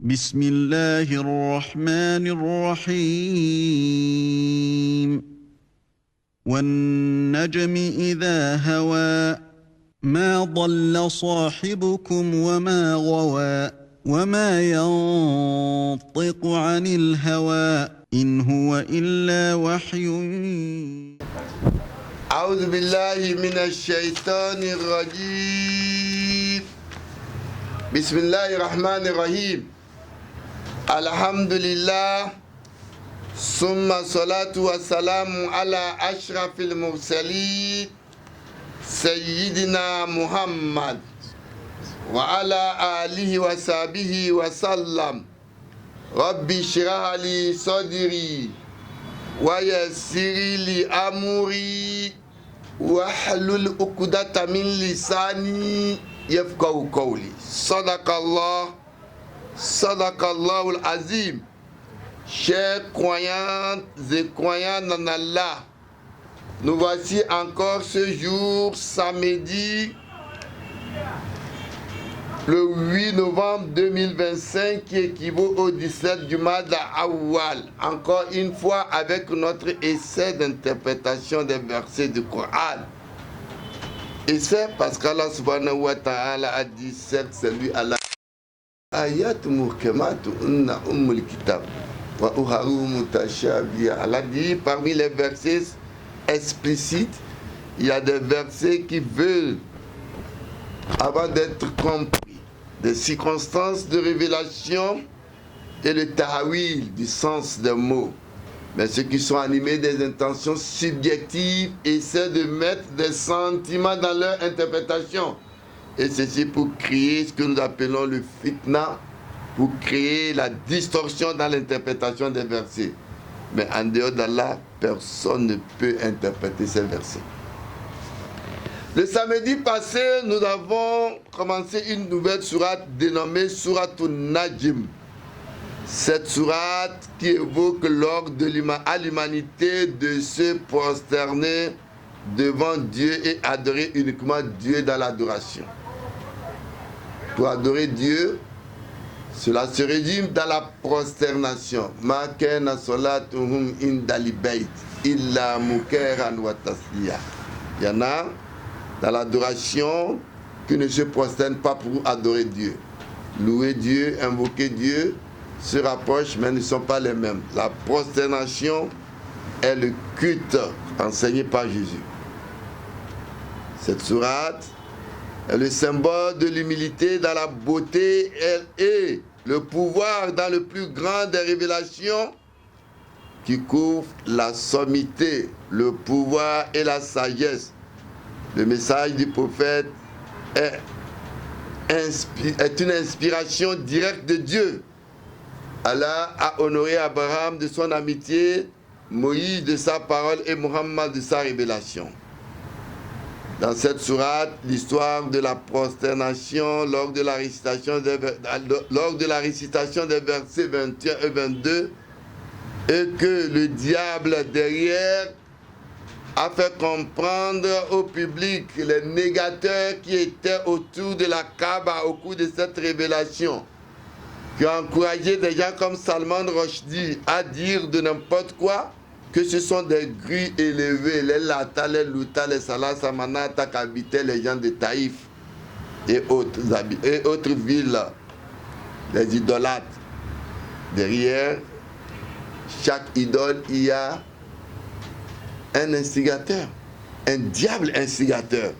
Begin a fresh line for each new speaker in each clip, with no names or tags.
بسم الله الرحمن الرحيم والنجم إذا هوى ما ضل صاحبكم وما غوى وما ينطق عن الهوى إن هو إلا وحي.
أعوذ بالله من الشيطان الرجيم. بسم الله الرحمن الرحيم. الحمد لله ثم الصلاة والسلام على أشرف المرسلين سيدنا محمد وعلى آله وصحبه وسلم. ربي اشرح لي صدري ويسر لي أمري واحلل عقدة من لساني يفقهوا قولي. صدق الله العظيم. Chers croyantes et croyants en Allah, nous voici encore ce jour, samedi, le 8 novembre 2025, qui équivaut au 17 du mois d'Awwal. Encore une fois avec notre essai d'interprétation des versets du Coran. Et c'est parce qu'Allah subhanahu wa ta'ala a dit, certes c'est lui Allah. Ayat muhkamatu unna ummul kitab. Allah dit parmi les versets explicites, il y a des versets qui veulent, avant d'être compris, des circonstances de révélation et le ta'wil du sens des mots. Mais ceux qui sont animés des intentions subjectives essaient de mettre des sentiments dans leur interprétation. Et ceci pour créer ce que nous appelons le fitna, pour créer la distorsion dans l'interprétation des versets. Mais en dehors d'Allah, personne ne peut interpréter ces versets. Le samedi passé, nous avons commencé une nouvelle sourate dénommée Souratul Najm. Cette sourate qui évoque l'ordre à l'humanité de se prosterner devant Dieu et adorer uniquement Dieu dans l'adoration. Pour adorer Dieu, cela se résume dans la prosternation. Ma kana salatuhum indal bayt illa mukaran wa tasliya. Il y en a dans l'adoration qui ne se prosternent pas pour adorer Dieu. Louer Dieu, invoquer Dieu se rapprochent mais ne sont pas les mêmes. La prosternation est le culte enseigné par Jésus. Cette sourate est le symbole de l'humilité dans la beauté et le pouvoir dans le plus grand des révélations qui couvre la sommité, le pouvoir et la sagesse. Le message du prophète est une inspiration directe de Dieu. Allah a honoré Abraham de son amitié, Moïse de sa parole et Muhammad de sa révélation. Dans cette sourate, l'histoire de la prosternation lors de la récitation des versets 21 et 22 et que le diable derrière a fait comprendre au public les négateurs qui étaient autour de la Kaaba au cours de cette révélation, qui ont encouragé des gens comme Salman Rushdie à dire de n'importe quoi, que ce sont des grues élevées, les Lata, les Louta, les Salah, Samanata, qu'habitaient les gens de Taïf et autres villes, les idolâtres. Derrière chaque idole, il y a un instigateur, un diable instigateur.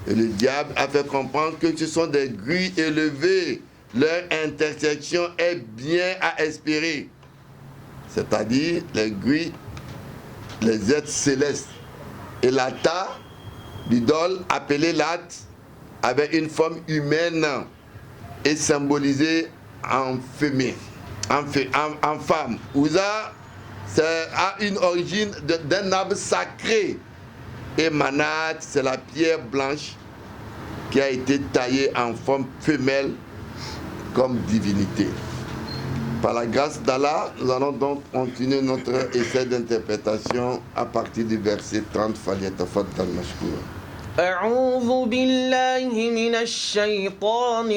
Et le diable a fait comprendre que ce sont des grues élevées. Leur intersection est bien à espérer. C'est-à-dire les grues, les êtres célestes. Et Lata, l'idole appelée Lat, avait une forme humaine et symbolisée en féminin, en femme. Ouza a une origine d'un arbre sacré. Et Manat, c'est la pierre blanche qui a été taillée en forme femelle comme divinité. Par la grâce d'Allah, nous allons donc continuer notre essai d'interprétation à partir du verset 30. Falyatafaddal mashkoura.
أعوذ بالله من الشيطان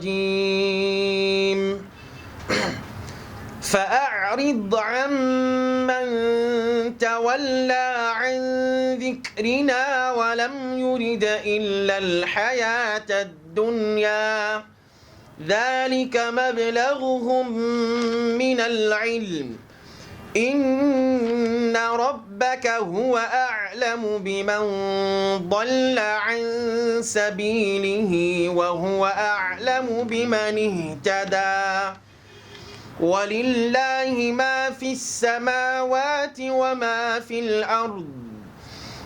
الرجيم فأعرض عمن تولى عن ذكرنا ولم يرد إلا الحياة الدنيا ذلك مبلغهم من العلم إن ربك هو أعلم بمن ضل عن سبيله وهو أعلم بمن اهتدى ولله ما في السماوات وما في الأرض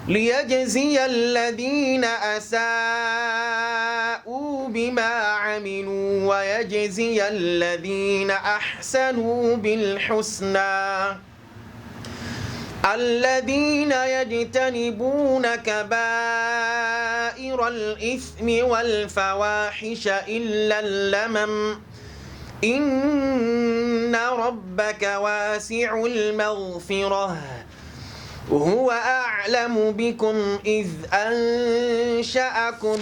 ليجزي الذين أساءوا بما عملوا ويجزي الذين أحسنوا بالحسنى الذين يجتنبون كبائر الإثم والفواحش إلا اللمم إن ربك واسع المغفرة هو أعلم بكم إذ أنشأكم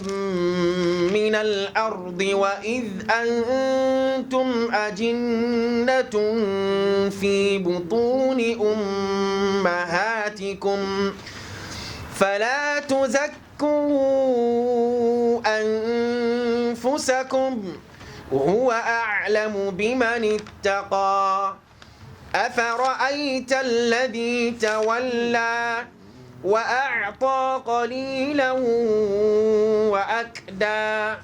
من الأرض وإذ أنتم أجنة في بطون أمهاتكم فلا تزكوا أنفسكم هو أعلم بمن اتقى أفرأيت الذي تولى وأعطى قليلا وأكدى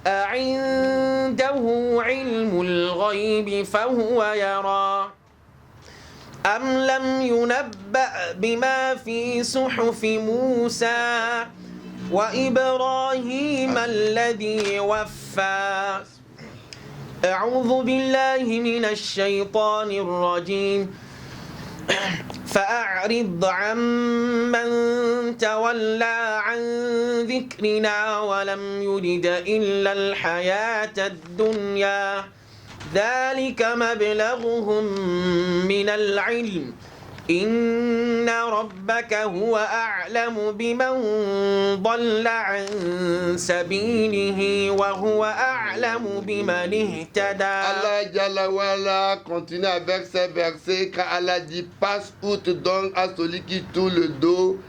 أعنده علم الغيب فهو يرى أم لم ينبأ بما في صحف موسى وإبراهيم الذي وفى أعوذ بالله من الشيطان الرجيم فأعرض عمن تولى عن ذكرنا ولم يرد إلا الحياة الدنيا ذلك مبلغهم من العلم إن ربك هو أعلم بمن ضل عن سبيله وهو أعلم بمن اهتدى.
Allah Jalla wala continue avec ces versets quand Allah dit passe outre donc à celui qui tourne le dos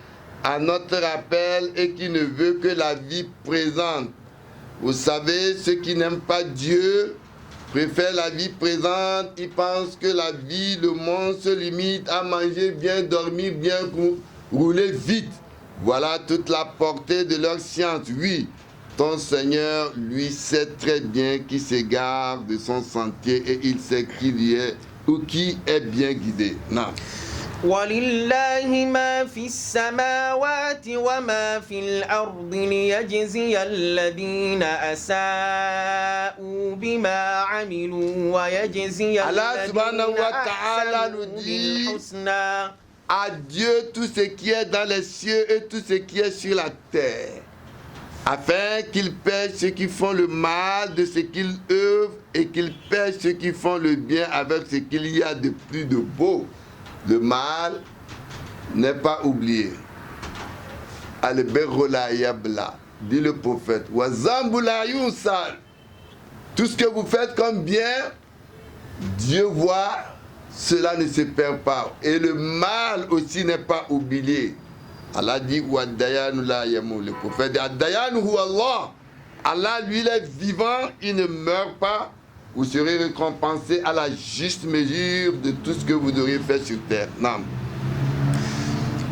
à notre rappel et qui ne veut que la vie présente. Vous savez, ceux qui n'aiment pas Dieu préfèrent la vie présente, ils pensent que la vie, le monde se limite à manger bien, dormir bien, rouler vite. Voilà toute la portée de leur science. Oui, ton Seigneur, lui, sait très bien qui s'égare de son sentier et il sait qui y est ou qui est bien guidé. Non.
ولله ما في السماوات وما في الأرض ليجزي الذين أساءوا بما عملوا ويجزي الذين أحسنوا بالحسنى.
À Dieu tout ce qui est dans les cieux et tout ce qui est sur la terre, afin qu'il paie ceux qui font le mal de ce qu'ils œuvrent et qu'il paie ceux qui font le bien avec ce qu'il y a de plus de beau. Le mal n'est pas oublié. Al-Berrola Yabla, dit le prophète. Tout ce que vous faites comme bien, Dieu voit, cela ne se perd pas. Et le mal aussi n'est pas oublié. Allah dit le prophète dit Allah. Allah lui il est vivant, il ne meurt pas. Vous serez récompensé à la juste mesure de tout ce que vous auriez fait sur terre. Non.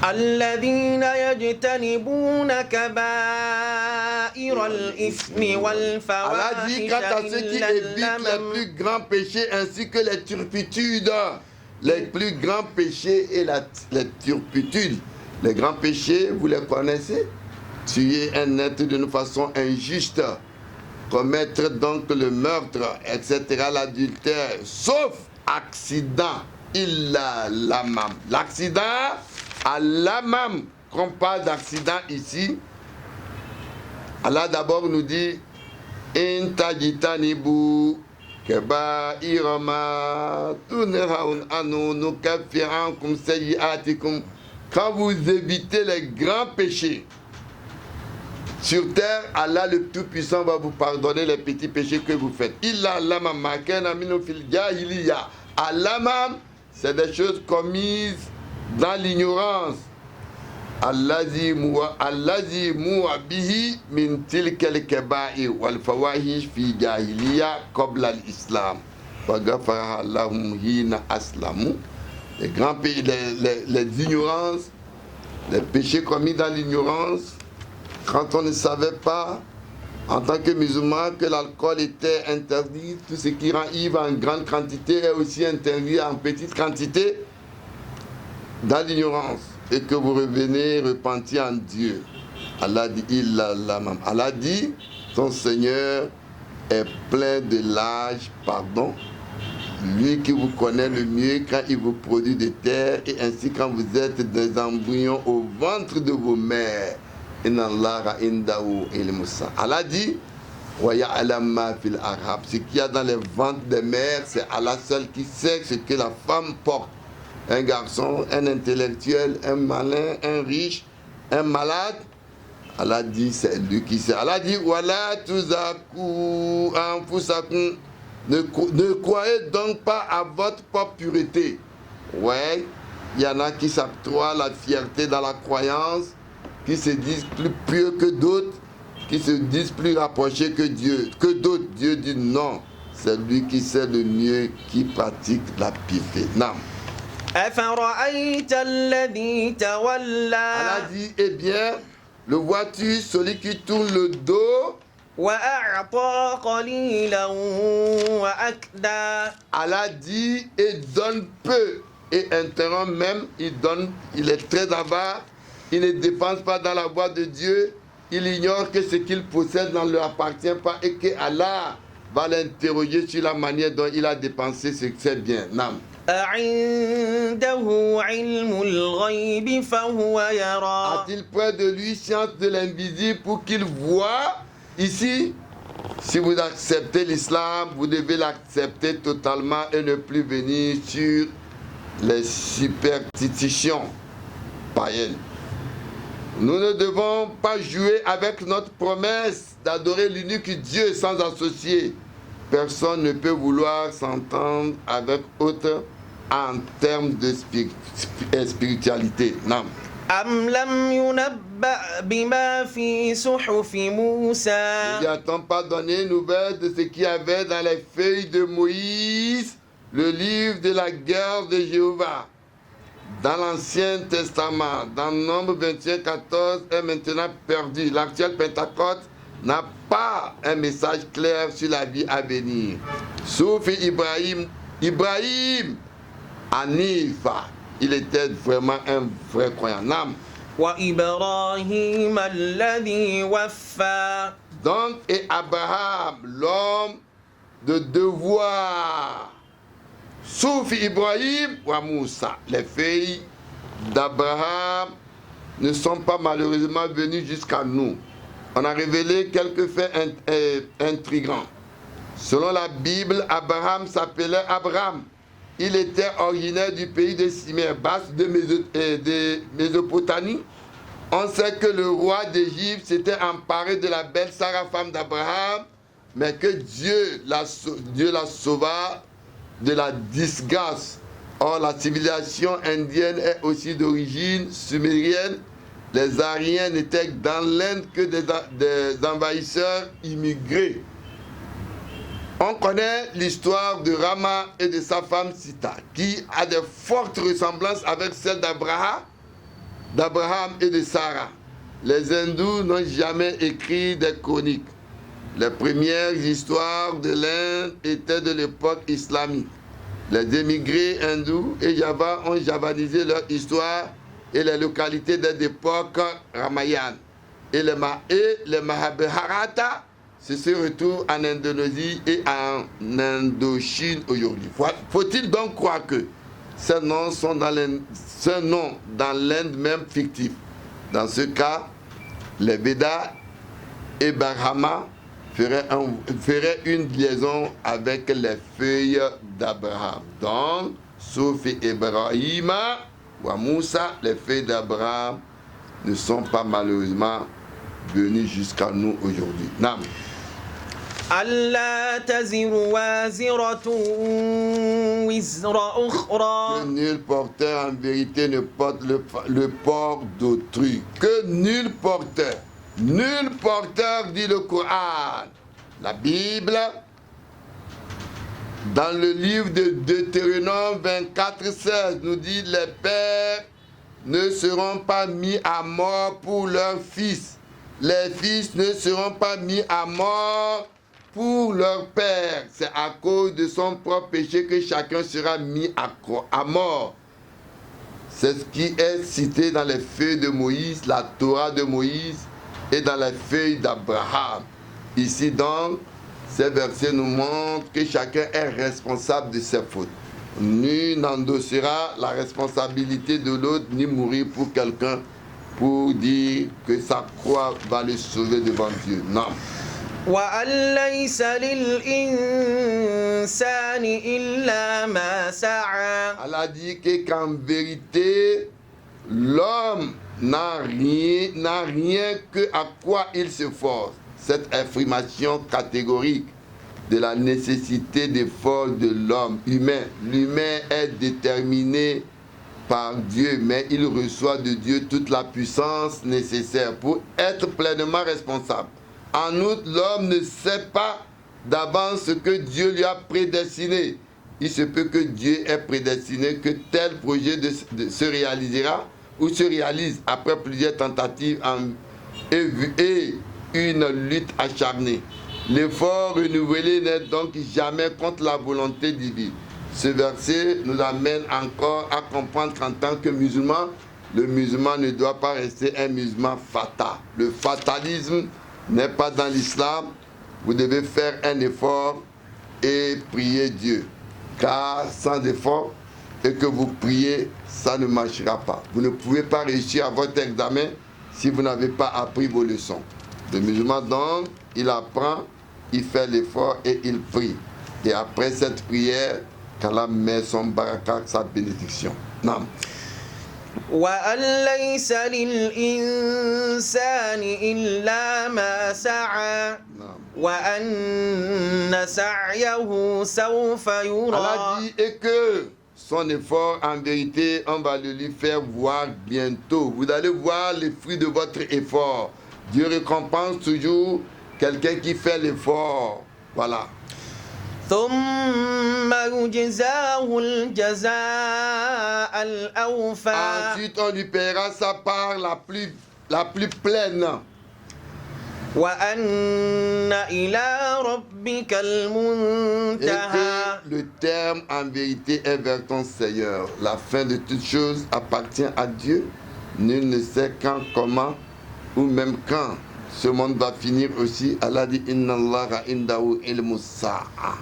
الذين يجتنبون كبائر الإثم والفواحش
dit quant à ceux qui évitent les plus grands péchés ainsi que les turpitudes, les plus grands péchés et les turpitudes. Les grands péchés, vous les connaissez? Tuer un être d'une façon injuste, commettre donc le meurtre, etc., l'adultère, sauf accident, illa l'amam. L'accident, à l'amam, qu'on parle d'accident ici, Allah d'abord nous dit, in tajitanibu keba irama tuneraun anu nukafirankum sayiatikum. Quand vous évitez les grands péchés, Sur terre, Allah le Tout-Puissant va vous pardonner les petits péchés que vous faites. Illa lama makana minu fil jahiliya. Alama, c'est des choses commises dans l'ignorance. Allazi mu'a bihi min tilkal kaba'ir wal fawahish fi jahiliya qabla al-islam. Wa ghafara lahum hina aslamu. Les grands pays, les ignorances, les péchés commis dans l'ignorance, quand on ne savait pas, en tant que musulman, que l'alcool était interdit, tout ce qui rend ivre en grande quantité est aussi interdit en petite quantité, dans l'ignorance, et que vous revenez repentis en Dieu. Allah dit, Allah dit, ton Seigneur est plein de large pardon. Lui qui vous connaît le mieux quand il vous produit de terre et ainsi quand vous êtes des embryons au ventre de vos mères. Allah dit, ce qu'il y a dans les ventres des mères, c'est Allah seul qui sait ce que la femme porte. Un garçon, un intellectuel, un malin, un riche, un malade. Allah dit, c'est lui qui sait. Allah dit, voilà tuzaku anfusakum. Ne croyez donc pas à votre propre pureté. Ouais, il y en a qui s'octroient la fierté dans la croyance, qui se disent plus pieux que d'autres, qui se disent plus rapprochés que Dieu, que d'autres. Dieu dit non, c'est lui qui sait le mieux, qui pratique la piété. Non. Allah dit, eh bien, le vois-tu, celui qui tourne le dos, Allah dit et donne peu et interrompt même, il est très avare, il ne dépense pas dans la voie de Dieu, il ignore que ce qu'il possède ne lui appartient pas et que Allah va l'interroger sur la manière dont il a dépensé ses biens. Nam. A-t-il près de lui science de l'invisible pour qu'il voie? Ici, si vous acceptez l'islam, vous devez l'accepter totalement et ne plus venir sur les superstitions païennes. Nous ne devons pas jouer avec notre promesse d'adorer l'unique Dieu sans associer. Personne ne peut vouloir s'entendre avec autre en termes de spiritualité. Non.
أم لم ينبأ بما في صحف موسى.
Ne lui a-t-on pas donné nouvelle de ce qu'il y avait dans les feuilles de Moïse, le livre de la guerre de Jéhovah, dans l'Ancien Testament, dans Nombre 21, 14 est maintenant perdu. L'actuel Pentecôte n'a pas un message clair sur la vie à venir. Sauf Ibrahim Hanifa. Il était vraiment un vrai croyant. Donc, et Abraham, l'homme de devoir. Sauf Ibrahim ou Moussa. Les filles d'Abraham ne sont pas malheureusement venues jusqu'à nous. On a révélé quelques faits intrigants. Selon la Bible, Abraham s'appelait Abraham. Il était originaire du pays de Siméa, basse de Mésopotamie. On sait que le roi d'Égypte s'était emparé de la belle Sarah, femme d'Abraham, mais que Dieu la sauva de la disgrâce. Or, la civilisation indienne est aussi d'origine sumérienne. Les Aryens n'étaient dans l'Inde que des envahisseurs immigrés. On connaît l'histoire de Rama et de sa femme Sita, qui a de fortes ressemblances avec celle d'Abraham et de Sarah. Les hindous n'ont jamais écrit des chroniques. Les premières histoires de l'Inde étaient de l'époque islamique. Les émigrés hindous et Java ont javanisé leur histoire et les localités des époques Ramayana. Et les Mahabharata se retrouvent en Indonésie et en Indochine aujourd'hui. Faut-il donc croire que ces noms sont dans l'Inde même fictif? Dans ce cas, les Védas et Brahma feraient une liaison avec les feuilles d'Abraham. Donc, sauf Ibrahim ou Moussa, les feuilles d'Abraham ne sont pas malheureusement venu jusqu'à nous aujourd'hui. Nam.
ألا تزر وازرة وزر أخرى.
Que nul porteur en vérité ne porte le port d'autrui. Que nul porteur dit le Coran. La Bible, dans le livre de Deutéronome 24:16, nous dit les pères ne seront pas mis à mort pour leurs fils. Les fils ne seront pas mis à mort pour leur père. C'est à cause de son propre péché que chacun sera mis à mort. C'est ce qui est cité dans les feuilles de Moïse, la Torah de Moïse et dans les feuilles d'Abraham. Ici donc, ces versets nous montrent que chacun est responsable de ses fautes. Nul n'endossera la responsabilité de l'autre, ni mourir pour quelqu'un pour dire que sa croix va le sauver devant Dieu. Non.
وأن ليس للإنسان إلا ما سعى.
Allah dit qu'en vérité, l'homme n'a rien que à quoi il se force. Cette affirmation catégorique de la nécessité d'effort de l'homme humain. L'humain est déterminé par Dieu, mais il reçoit de Dieu toute la puissance nécessaire pour être pleinement responsable. En outre, l'homme ne sait pas d'avance ce que Dieu lui a prédestiné. Il se peut que Dieu ait prédestiné que tel projet se réalisera ou se réalise après plusieurs tentatives et une lutte acharnée. L'effort renouvelé n'est donc jamais contre la volonté divine. Ce verset nous amène encore à comprendre qu'en tant que musulman, le musulman ne doit pas rester un musulman fatal. Le fatalisme n'est pas dans l'islam. Vous devez faire un effort et prier Dieu. Car sans effort et que vous priez, ça ne marchera pas. Vous ne pouvez pas réussir à votre examen si vous n'avez pas appris vos leçons. Le musulman donc, il apprend, il fait l'effort et il prie. Et après cette prière, qu'Allah met son baraka, sa bénédiction. Non.
وأن ليس للإنسان إلا ما سعى وأن سعيه سوف يرى.
Allah dit et que son effort en vérité on va le lui faire voir bientôt. Vous allez voir les fruits de votre effort. Dieu récompense toujours quelqu'un qui fait l'effort. Voilà.
ثم يجزاه الجزاء الأوفى.
Ensuite, on lui paiera sa part la plus pleine.
وأن إلى ربك المنتهى.
Et que le terme en vérité est vers ton Seigneur. La fin de toutes choses appartient à Dieu. Nul ne sait quand, comment ou même quand ce monde va finir aussi. Allah dit Inna Allah indahu ilmu sa'a.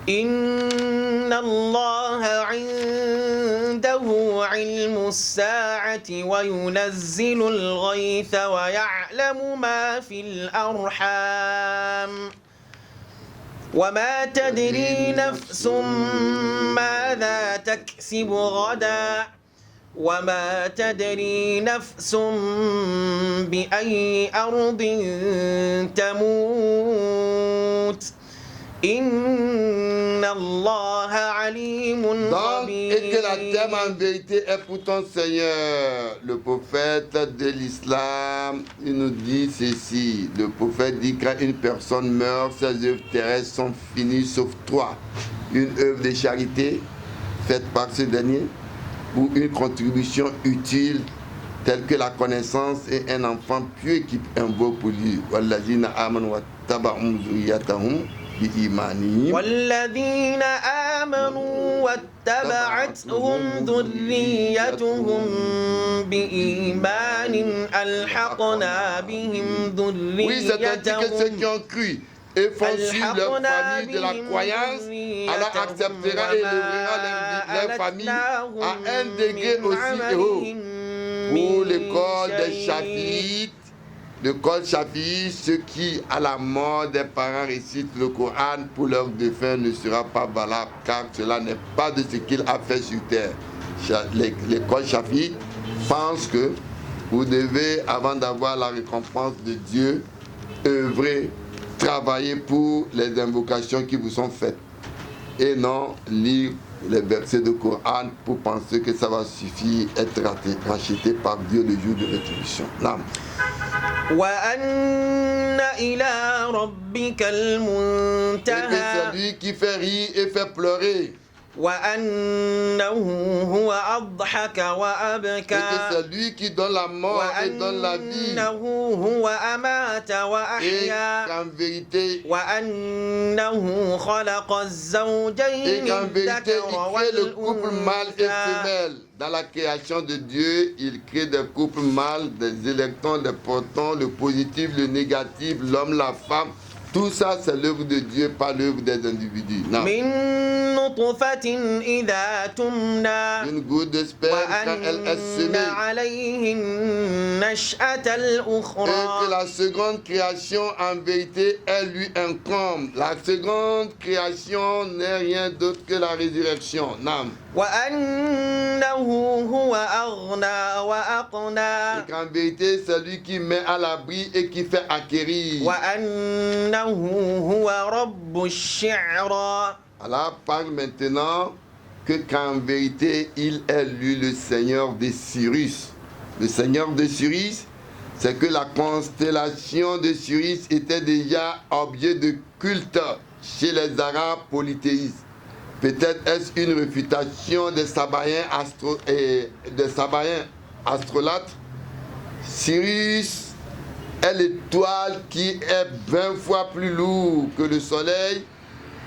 إن الله عنده علم الساعة وينزل الغيث ويعلم ما في الأرحام وما تدري نفس ماذا تكسب غدا وما تدري نفس بأي أرض تموت Inna Allah alimun khabir.
Et que la terme en vérité est pour ton Seigneur. Le prophète de l'islam, il nous dit ceci. Le prophète dit quand une personne meurt, ses œuvres terrestres sont finies sauf trois. Une œuvre de charité faite par ce dernier ou une contribution utile telle que la connaissance et un enfant pieux qui invoque pour lui. Wallazina amanu wa taba'um zuriyatahum.
والذين آمنوا واتبعتهم ذريتهم بإيمان ألحقنا بهم ذريتهم.
Oui, c'est-à-dire que ceux qui ont cru et font suivre leur famille de la croyance, Allah acceptera et élèvera leur famille à un degré aussi haut. Pour l'école des Chafiites, l'école Shafi'i, ceux qui, à la mort des parents, récitent le Coran pour leurs défunts ne sera pas valable, car cela n'est pas de ce qu'il a fait sur terre. L'école Shafi'i pense que Vous devez, avant d'avoir la récompense de Dieu, œuvrer, travailler pour les invocations qui vous sont faites. Et non lire les versets de Coran pour penser que ça va suffire, être racheté par Dieu le jour de rétribution. Non.
وأن إلى ربك
Et que
المنتهى
celui qui fait rire et fait pleurer,
وأنه هو أضحك
et que
وأبكى
celui qui donne la mort et donne la vie,
وأنه هو أمات
et
وأحيا
qu'en vérité,
وأنه خلق
et
الزوجين
qu'en vérité,
الذكر
il crée le couple mâle et
والأنثى
femelle. Dans la création de Dieu, il crée des couples mâles, des électrons, des protons, le positif, le négatif, l'homme, la femme. Tout ça, c'est l'œuvre de Dieu, pas l'œuvre des individus. Non.
من نطفة إذا تمنى
Une goutte de sperme, quand elle est
وأن
semée,
عليه النشأة
et que
الأخرى
la seconde création, en vérité, elle lui incombe. La seconde création n'est rien d'autre que la résurrection. Non.
وأنه هو أغنى وأقنى
Et qu'en vérité, c'est lui qui met à l'abri et qui fait acquérir.
وأنه هو رب الشعرى
Allah parle maintenant que qu'en vérité, il est lui le Seigneur des Cyrus. Le Seigneur de Cyrus, c'est que la constellation de Cyrus était déjà objet de culte chez les Arabes polythéistes. Peut-être est-ce une réfutation des Sabaïens astrolâtres. Cyrus est l'étoile qui est 20 fois plus lourde que le soleil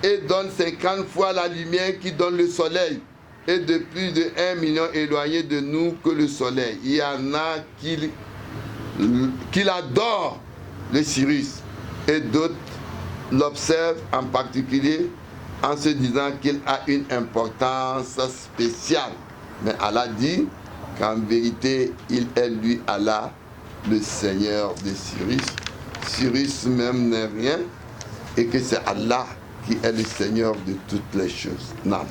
et donne 50 fois la lumière qui donne le soleil, et de plus de 1 million éloignés de nous que le soleil. Il y en a qui l'adorent, le Cyrus, et d'autres l'observent en particulier en se disant qu'il a une importance spéciale. Mais Allah dit qu'en vérité, il est lui, Allah, le Seigneur de Cyrus. Cyrus même n'est rien, et que c'est Allah qui est le Seigneur de toutes les choses. Non.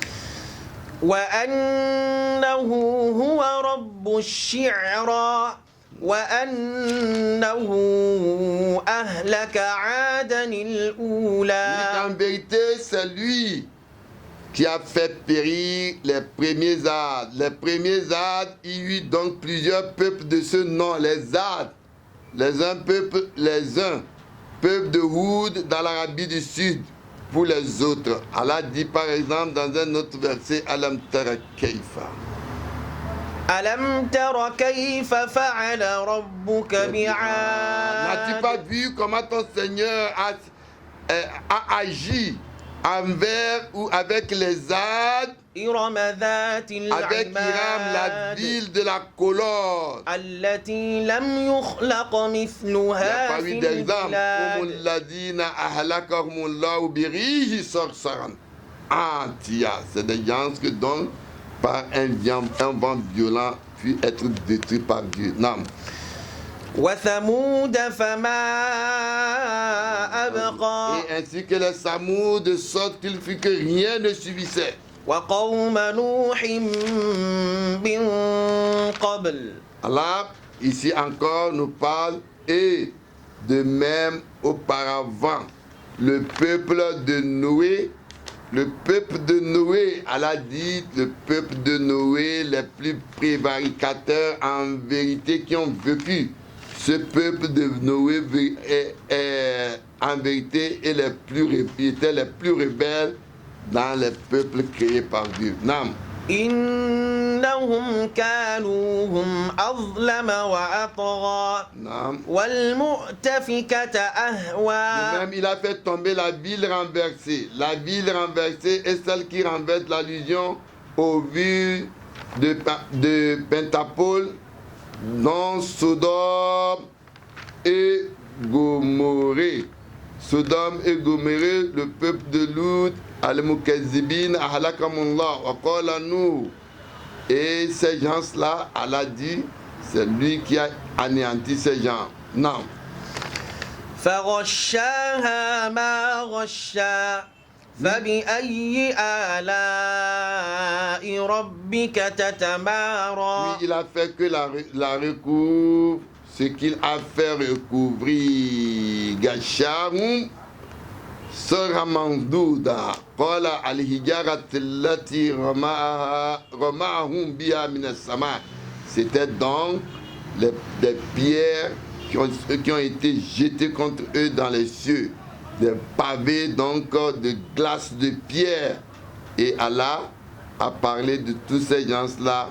وأنه هو رب الشعرى وأنه أهلك عادا الأولى.
En vérité, c'est lui qui a fait périr les premiers Ad. Les premiers Ad, il y eut donc plusieurs peuples de ce nom, les Ad. Les uns peuple de Houd dans l'Arabie du Sud. Pour les autres, Allah dit par exemple dans un autre verset, Alam tara kayfa.
ألم تر كيف فعل ربك
N'as-tu
بعاد
pas vu comment ton Seigneur a agi envers ou avec les Ad,
إرم ذات
avec Hiram, la
العماد
ville de la colonne?
التي لم يخلق
Il n'y a
مثلها
pas
في
eu d'exemple.
البلاد
Umulladina ahlakahumullahu birihi sarsaran. Antia, c'est des gens que donc par un vent violent puis être détruit par Dieu. Non.
وثمود فما أبقى
Et ainsi que les Samoud, de sorte qu'il fit que rien ne suffisait.
وقوم نوح من قبل
Allah, ici encore, nous parle, et de même auparavant, le peuple de Noé, Allah dit, le peuple de Noé, les plus prévaricateurs en vérité qui ont vécu. Ce peuple de Noé est en vérité étaient les plus rebelles dans les peuples créés par Dieu. Non.
إنهم كانوا هم أظلم وأطغى
Non.
والمؤتفكة أهوى
Même il a fait tomber la ville renversée. La ville renversée est celle qui renverse l'allusion aux villes de Pentapole, non Sodome et Gomorrhe. Sodome et Gomorrhe, le peuple de Lut, Al-Mukazzibin, Ahlakamullah, wa qala Nuh. Et ces gens-là, Allah dit, c'est lui qui a anéanti ces gens. Non.
فغشاها ما غشا فبأي آلاء ربك تتمارى.
Puis il a fait que la recouvre, ce qu'il a fait recouvrir. Gasharum sera mandouda. Qala al-hijarat allati ramahum biha min as-sama. C'était donc des pierres qui ont été jetées contre eux dans les cieux. Des pavés donc de glace de pierre. Et Allah a parlé de tous ces gens-là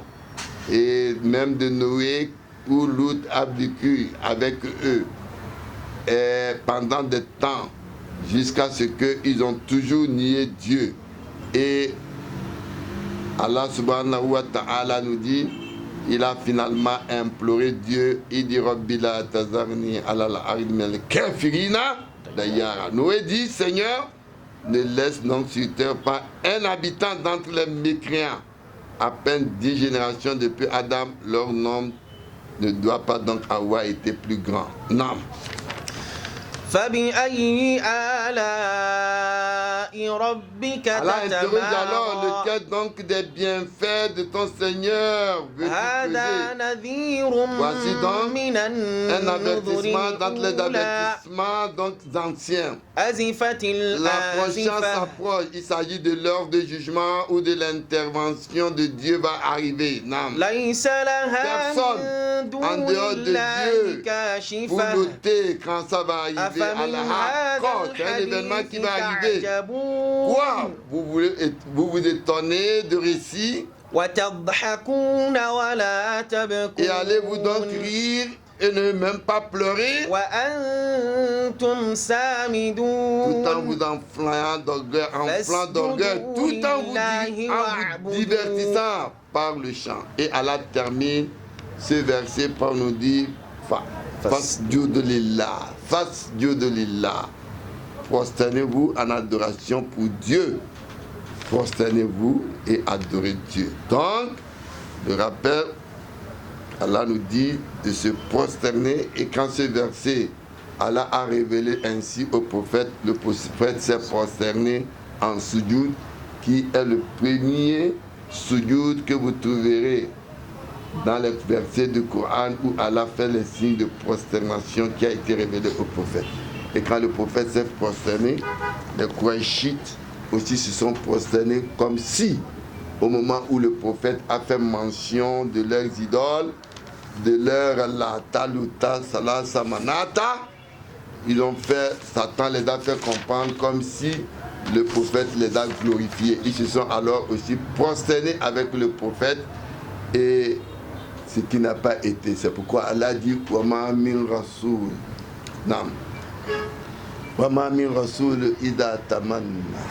et même de Noé où Lut a vécu avec eux et pendant des temps jusqu'à ce qu'ils ont toujours nié Dieu. Et Allah subhanahu wa ta'ala nous dit, il a finalement imploré Dieu, il dit Rabbi la tazarni ala al-ard min al-kafirina dayara. Noé dit, Seigneur, ne laisse donc sur terre pas un habitant d'entre les mécréants. À peine 10 générations depuis Adam, leur nombre ne doit pas donc avoir été plus grand. Non.
فبأي آلاء ربك
Allah interroge alors
تتمارى.
lequel donc des bienfaits de ton Seigneur veux-tu
هذا
creuser?
نذير
Voici donc
من
un
النذر
avertissement d'entre les
الأولى.
avertissements donc anciens.
أزفت
L'approchant
الآزفة.
s'approche, il s'agit de l'heure de jugement ou de l'intervention de Dieu va arriver. Non.
ليس لها
Personne
من
en
دون
dehors de
الله
Dieu pour
كاشفة.
noter quand ça va arriver.
أفمن
Allah,
هذا
quand c'est un événement qui
الحديث
va arriver.
تعجبون.
Quoi? Vous vous étonnez de récits
وتضحكون ولا
et allez-vous donc
تبكون
rire et ne même pas pleurer
وأنتم
tout en
سامدون
vous enflant d'orgueil, tout en vous divertissant par le chant. Et Allah termine ce verset par nous dire Fasjudu lillah, fasjudu lillah. Prosternez-vous en adoration pour Dieu. Prosternez-vous et adorez Dieu. Donc, le rappel, Allah nous dit de se prosterner, et quand ce verset, Allah a révélé ainsi au prophète, le prophète s'est prosterné en sujoud, qui est le premier sujoud que vous trouverez dans les versets du Coran où Allah fait les signes de prosternation qui a été révélé au prophète. Et quand le prophète s'est prosterné, les Qurayshites aussi se sont prosternés comme si, au moment où le prophète a fait mention de leurs idoles, de leur Lata, Luta, Salasa, Manata, ils ont fait, Satan les a fait comprendre comme si le prophète les a glorifiés. Ils se sont alors aussi prosternés avec le prophète, et ce qui n'a pas été. C'est pourquoi Allah dit Wama min rasoul. Nam. Wama min rasoul ida tamanna.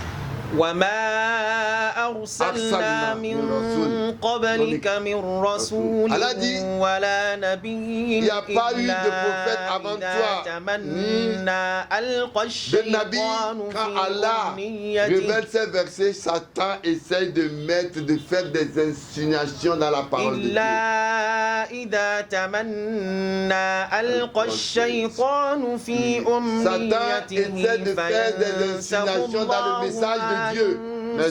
وما أرسلنا من قبلك من رسول ولا نبي
Il n'y a pas eu de prophète avant toi,
تمنى ألقى
de Nabi.
الشيطان
Quand
في
Allah révèle
أمنيته
ces versets, Satan essaye de faire des insinuations dans la parole de Dieu.
إلا إذا تمنى ألقى الشيطان في
Satan essaie de faire des insinuations dans le message de Dieu. Mais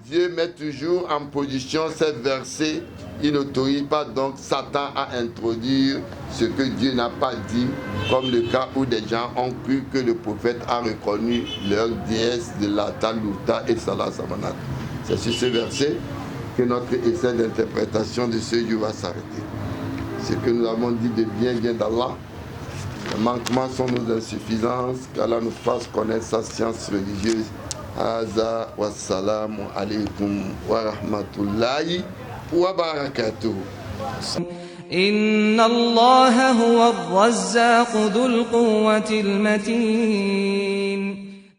Dieu met toujours en position ces versets. Il n'autorise pas donc Satan à introduire ce que Dieu n'a pas dit, comme le cas où des gens ont cru que le prophète a reconnu leur déesse de Lata, Luta et Salah Samanat. C'est sur ce verset que notre essai d'interprétation de ce jour va s'arrêter. Ce que nous avons dit de bien vient d'Allah. Les manquements sont nos insuffisances, qu'Allah nous fasse connaître sa science religieuse. Aza wa salamu alaykum wa rahmatullahi wa barakatuh.
إن الله هو الرزاق ذو القوة المتين